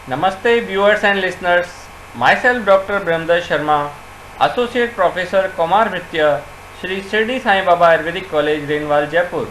Namaste viewers and listeners. Myself Dr. Brahmdas Sharma, Associate Professor Kumar Mritya, Shri Shirdi Sai Baba Ayurvedic College, Renwal, Jaipur.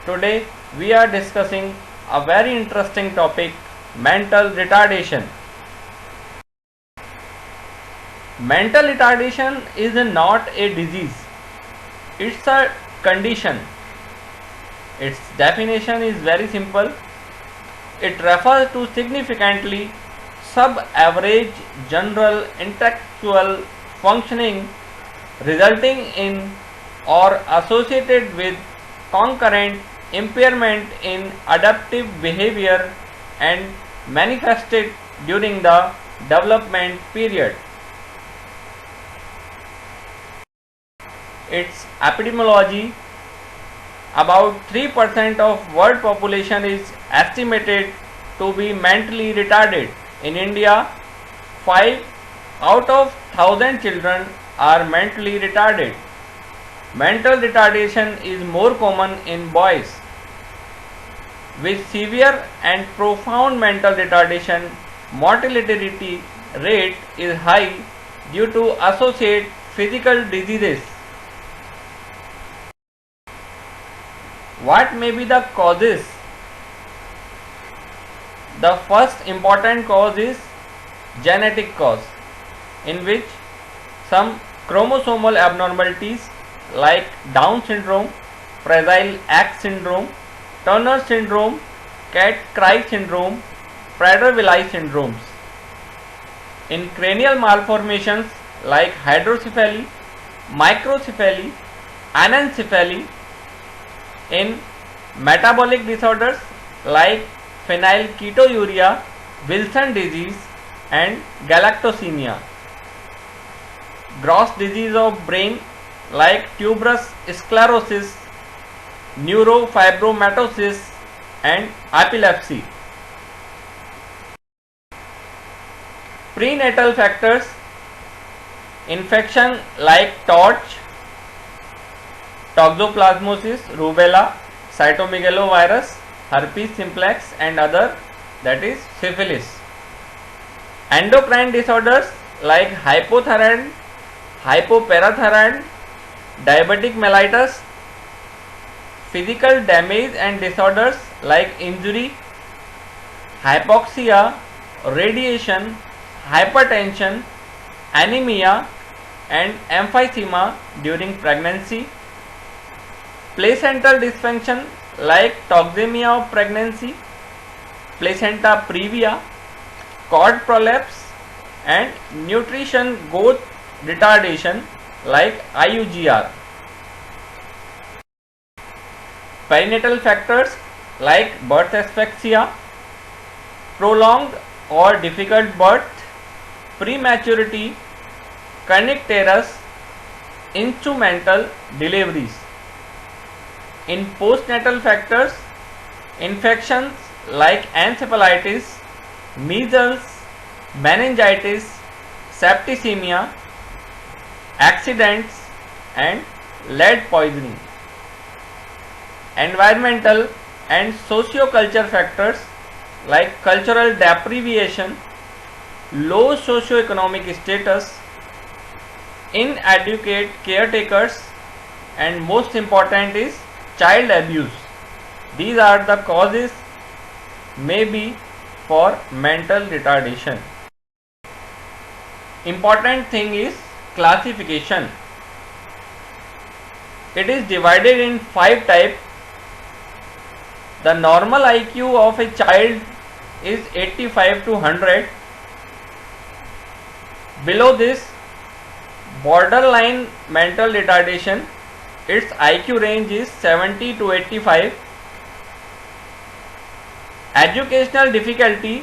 Today we are discussing a very interesting topic, mental retardation. Mental retardation is not a disease, it's a condition. Its definition is very simple. It refers to significantly sub-average general intellectual functioning resulting in or associated with concurrent impairment in adaptive behavior and manifested during the development period. Its epidemiology: about 3% of world population is estimated to be mentally retarded. In India, 5 out of 1000 children are mentally retarded. Mental retardation is more common in boys. With severe and profound mental retardation, mortality rate is high due to associated physical diseases. What may be the causes? The first important cause is genetic cause, in which some chromosomal abnormalities like Down syndrome, Fragile X syndrome, Turner syndrome, Cat-Cry syndrome, Prader-Willi syndromes. In cranial malformations like hydrocephaly, microcephaly, anencephaly. In metabolic disorders like phenylketonuria, Wilson disease and galactosemia. Gross disease of brain like tuberous sclerosis, neurofibromatosis and epilepsy. Prenatal factors: infection like torch, toxoplasmosis, rubella, cytomegalovirus, herpes simplex and other, that is syphilis. Endocrine disorders like hypothyroid, hypoparathyroid, diabetic mellitus. Physical damage and disorders like injury, hypoxia, radiation, hypertension, anemia and emphysema during pregnancy. Placental dysfunction like toxemia of pregnancy, placenta previa, cord prolapse and nutrition growth retardation like IUGR. Perinatal factors like birth asphyxia, prolonged or difficult birth, prematurity, kernicterus, instrumental deliveries. In postnatal factors, infections like encephalitis, measles, meningitis, septicemia, accidents and lead poisoning. Environmental and socio-culture factors like cultural deprivation, low socio-economic status, inadequate caretakers and most important is child abuse. These are the causes maybe for mental retardation. Important thing is classification. It is divided in 5 types. The normal IQ of a child is 85 to 100. Below this, borderline mental retardation, its IQ range is 70 to 85. Educational difficulty,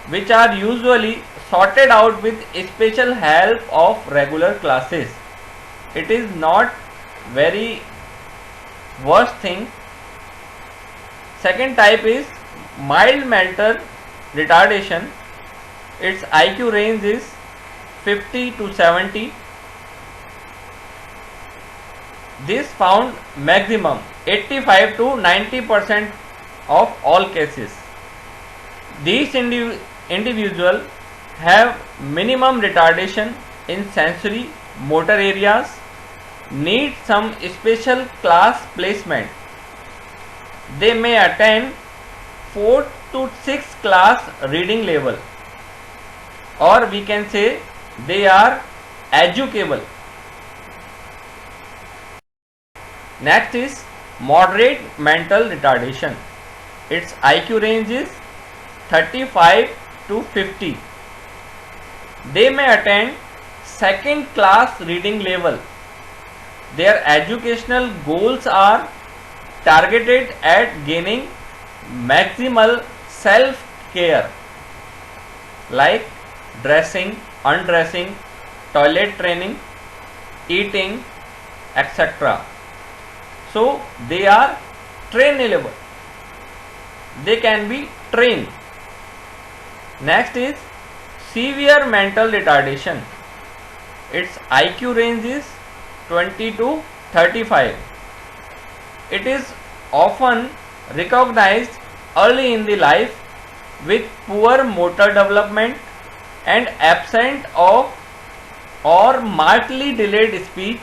which are usually sorted out with special help of regular classes. It is not very worst thing. Second type is mild mental retardation. Its IQ range is 50 to 70. This found maximum 85 to 90% of all cases. These individual have minimum retardation in sensory motor areas, need some special class placement. They may attend 4th to 6th class reading level, or we can say they are educable. Next is moderate mental retardation. Its IQ range is 35 to 50. They may attend 2nd class reading level. Their educational goals are targeted at gaining maximal self-care like dressing, undressing, toilet training, eating, etc. So they are trainable. They can be trained. Next is severe mental retardation. Its IQ range is 20 to 35. It is often recognized early in the life with poor motor development and absent of or markedly delayed speech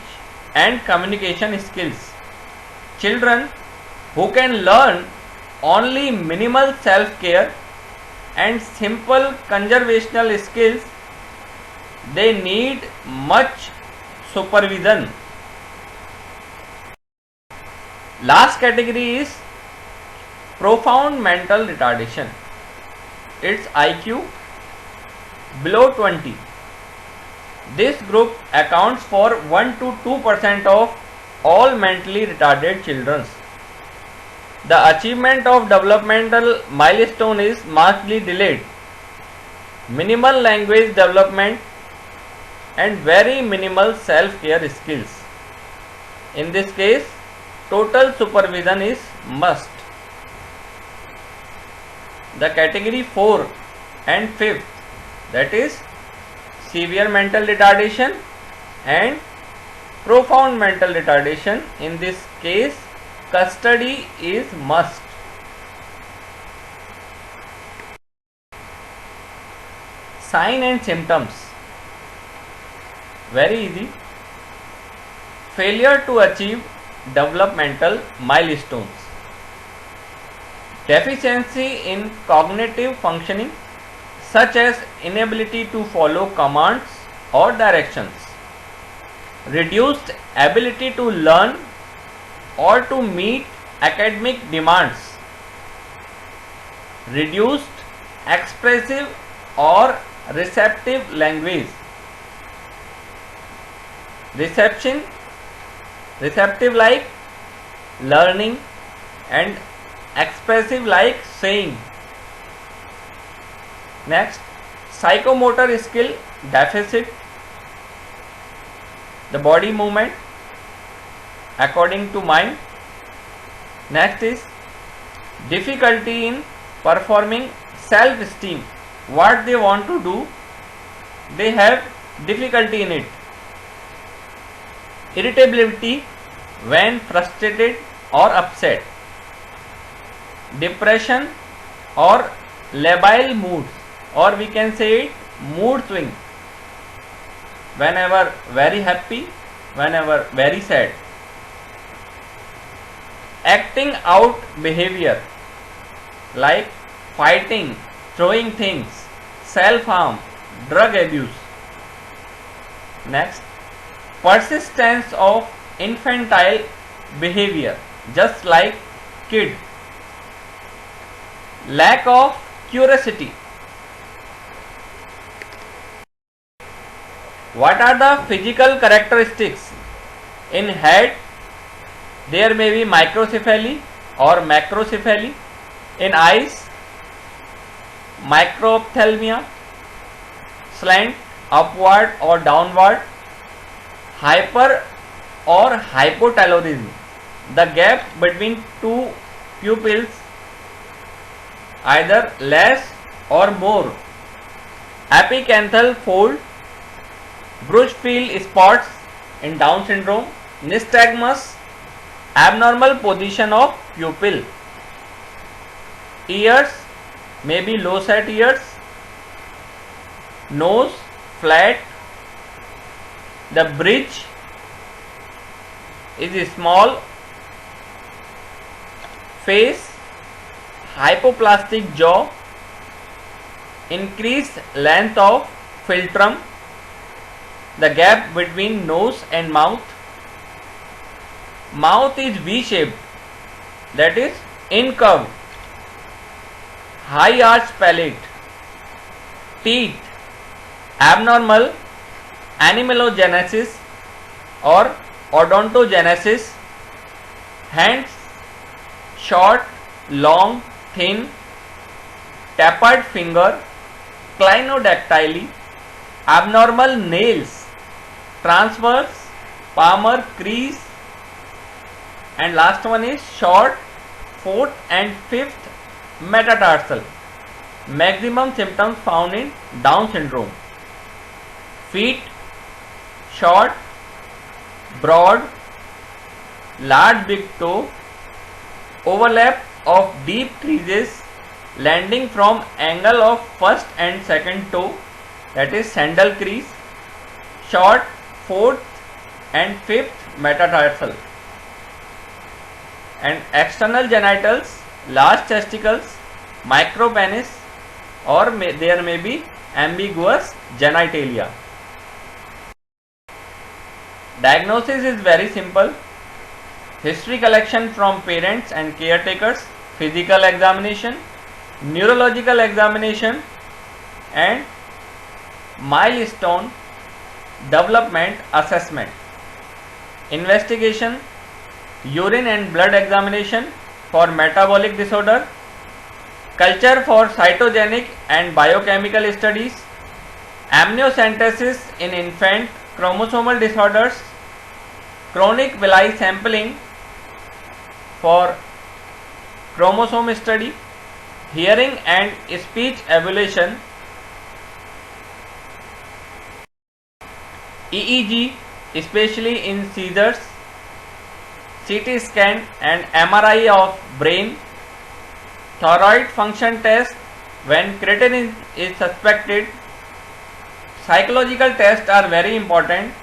and communication skills. Children who can learn only minimal self-care and simple conservational skills, they need much supervision. Last category is profound mental retardation. Its IQ below 20. This group accounts for 1 to 2% of all mentally retarded children. The achievement of developmental milestone is markedly delayed. Minimal language development and very minimal self-care skills. In this case, total supervision is must. The category 4 and 5th, that is severe mental retardation and profound mental retardation. In this case, custody is must. Sign and symptoms. Very easy. Failure to achieve developmental milestones. Deficiency in cognitive functioning, such as inability to follow commands or directions. Reduced ability to learn or to meet academic demands. Reduced expressive or receptive language. Receptive like learning and expressive like saying. Next, psychomotor skill deficit. The body movement according to mind. Next is difficulty in performing self-esteem. What they want to do, they have difficulty in it. Irritability when frustrated or upset. Depression or labile moods, or we can say it mood swing. Whenever very happy, whenever very sad. Acting out behavior like fighting, throwing things, self-harm, drug abuse. Next, persistence of infantile behavior, just like kid. Lack of curiosity. What are the physical characteristics? In head, there may be microcephaly or macrocephaly. In eyes, microphthalmia, slant upward or downward. Hyper or hypothyroidism, the gap between two pupils either less or more. Apicanthal fold, Bruchfield spots in Down syndrome. Nystagmus, abnormal position of pupil. Ears may be low set ears. nose flat, the bridge is small, face hypoplastic jaw, increased length of philtrum, the gap between nose and mouth. Mouth is V-shaped, that is incurved, high arch palate. Teeth abnormal animalogenesis or odontogenesis. Hands short, long, thin, tapered finger, clinodactyly. Abnormal nails, transverse, palmar crease, and last one is short, fourth and fifth metatarsal. Maximum symptoms found in Down syndrome. Feet short, broad, large big toe, overlap of deep creases landing from angle of first and second toe, that is sandal crease, short fourth and fifth metatarsal, and external genitals, large testicles, micropenis, or there may be ambiguous genitalia. Diagnosis is very simple. History collection from parents and caretakers, physical examination, neurological examination, and milestone development assessment. Investigation: urine and blood examination for metabolic disorder, culture for cytogenic and biochemical studies, amniocentesis in infant chromosomal disorders, chronic villi sampling for chromosome study, hearing and speech evaluation, EEG especially in seizures, CT scan and MRI of brain, thyroid function test when creatinine is suspected. Psychological tests are very important,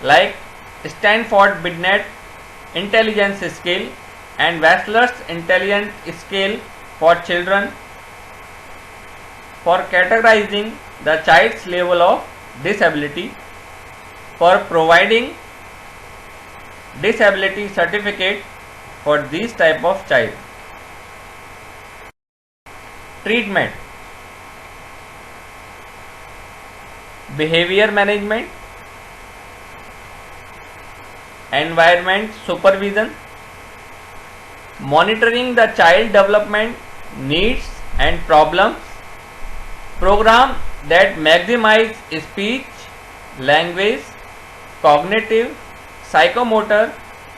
like Stanford Binet intelligence scale and Wechsler's intelligence scale for children, for categorizing the child's level of disability, for providing disability certificate for this type of child. Treatment: behavior management, environment supervision, monitoring the child development needs and problems, program that maximize speech, language, cognitive, psychomotor,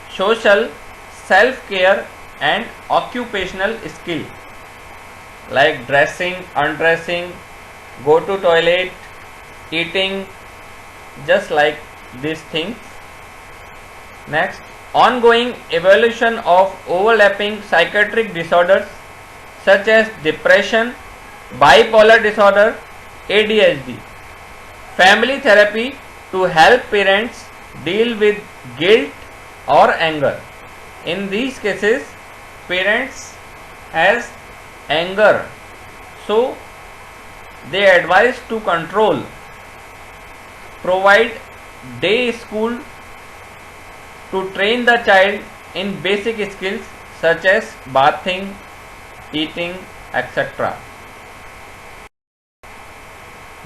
social, self-care and occupational skill, like dressing, undressing, go to toilet, eating, just like these things. Next, ongoing evaluation of overlapping psychiatric disorders such as depression, bipolar disorder, ADHD. Family therapy to help parents deal with guilt or anger. In these cases, parents has anger, so they advise to control. Provide day school to train the child in basic skills such as bathing, eating, etc.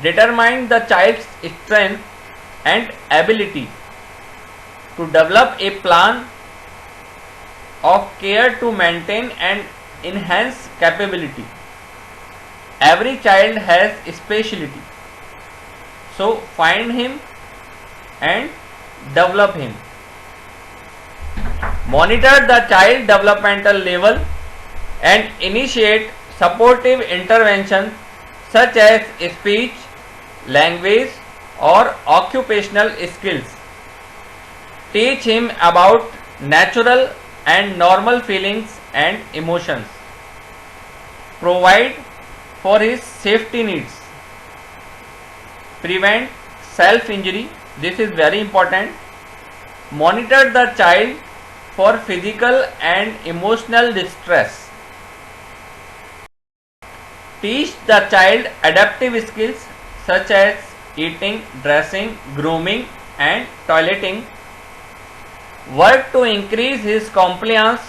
Determine the child's strength and ability to develop a plan of care to maintain and enhance capability. Every child has speciality, so find him and develop him. Monitor the child developmental level and initiate supportive intervention such as speech, language or occupational skills. Teach him about natural and normal feelings and emotions. Provide for his safety needs. prevent self injury. This is very important. Monitor the child for physical and emotional distress. Teach the child adaptive skills such as eating, dressing, grooming and toileting. Work to increase his compliance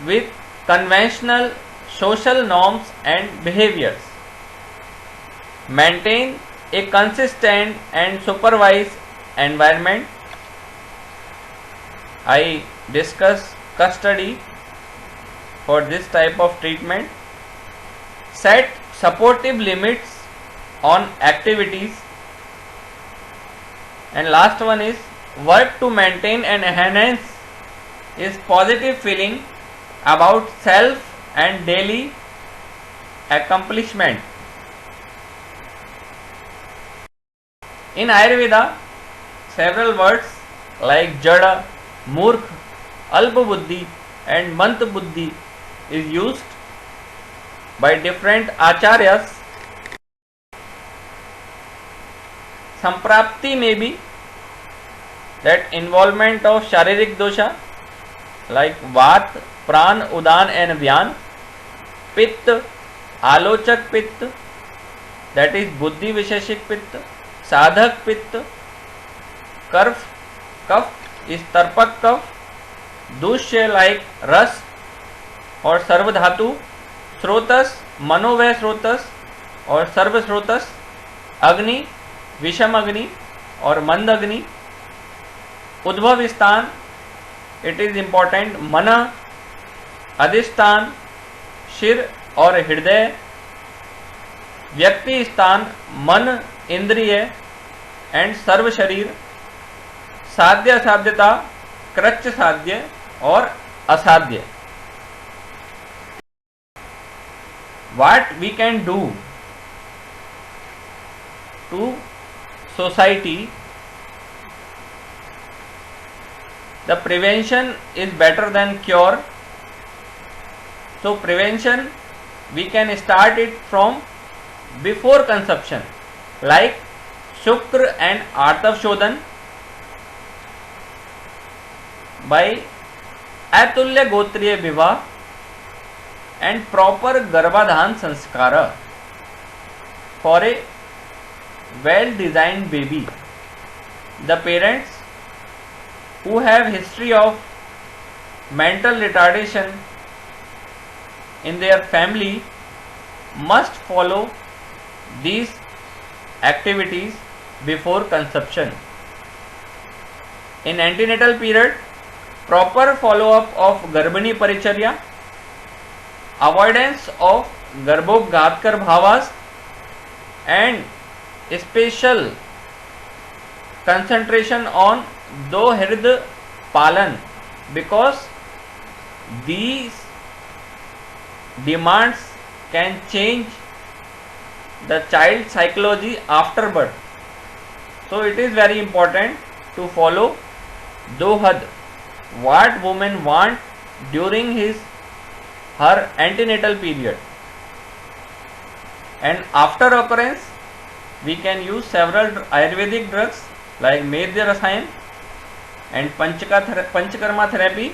with conventional social norms and behaviors. Maintain a consistent and supervised environment. I discuss custody for this type of treatment. Set supportive limits on activities. And last one is work to maintain and enhance his positive feeling about self and daily accomplishment. In Ayurveda, several words like Jada, Murkh, Alpa Buddhi and Mant Buddhi is used by different acharyas. Samprapti may be that involvement of Sharirik dosha like Vat, Pran, Udan and Vyan. Pitta, Alochak Pitta, that is Buddhi Visheshik Pitta. Sadhak Pitta. Kaf is Tarpak Kaf. Dushya like Ras और सर्व धातु. स्रोतस मनोवय स्रोतस और सर्व स्रोतस. अग्नि विषम अग्नि और मंद अग्नि. उद्भव स्थान इट इज इंपॉर्टेंट मन. अधिष्ठान शिर और हृदय. व्यक्ति स्थान मन इंद्रिय एंड सर्व शरीर. साध्य असाध्यता कृच्च साध्य और असाध्य. What we can do to society? The prevention is better than cure. So prevention we can start it from before conception, like Shukra and Artav Shodhan by Atulya Gotriya Vivah and proper Garbhadhan Sanskara for a well designed baby. The parents who have history of mental retardation in their family must follow these activities before conception. In antenatal period, proper follow up of Garbhini Paricharya, avoidance of Garbhopghatkar bhavas and special concentration on Dohrid Palan, because these demands can change the child psychology after birth. So it is very important to follow Dohad, what women want during her antenatal period. And after occurrence we can use several Ayurvedic drugs like Medhya Rasayan and Panchakarma therapy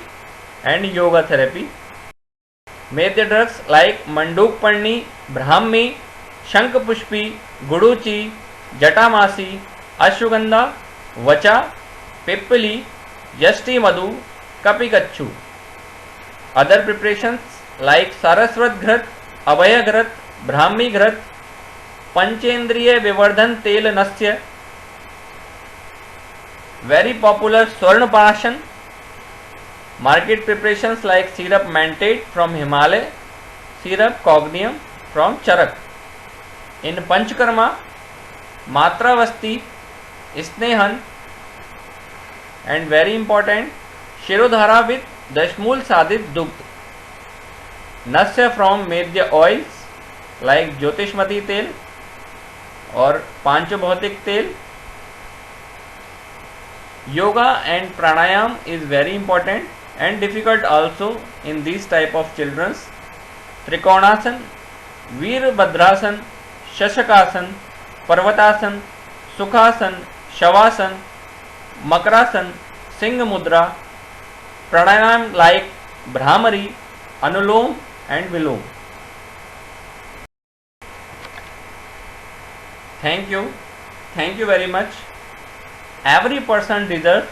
and yoga therapy. Medhya drugs like Manduk Parni, Brahmi, Shankpushpi, Guduchi, Jatamasi, Ashwagandha, Vacha, Pippali, Yasti Madhu, Kapikachu. Other preparations like Saraswat Ghrat, Abhaya Ghrat, Brahmi Ghrat, Panchendriya Vivardhan Tel Nasya, very popular Swarna Parashan. Market preparations like syrup Mentate from Himalaya, syrup Cognium from Charak. In Panchakarma, Matravasti, Snehan, and very important, Shirodhara with Dashmul Sadit Dugd. Nasya from Medhya oils like Jyotishmati Tel or Panchabhautik Tel. Yoga and pranayam is very important and difficult also in these type of children's. Trikonasana, Veerbhadrasana, Shashakasan, Parvatasan, सुखासन, शवासन, मकरासन, सिंह मुद्रा, प्राणायाम like Brahmari, Anulom and Vilom. Thank you very much. Every person deserves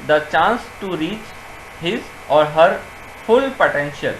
the chance to reach his or her full potential.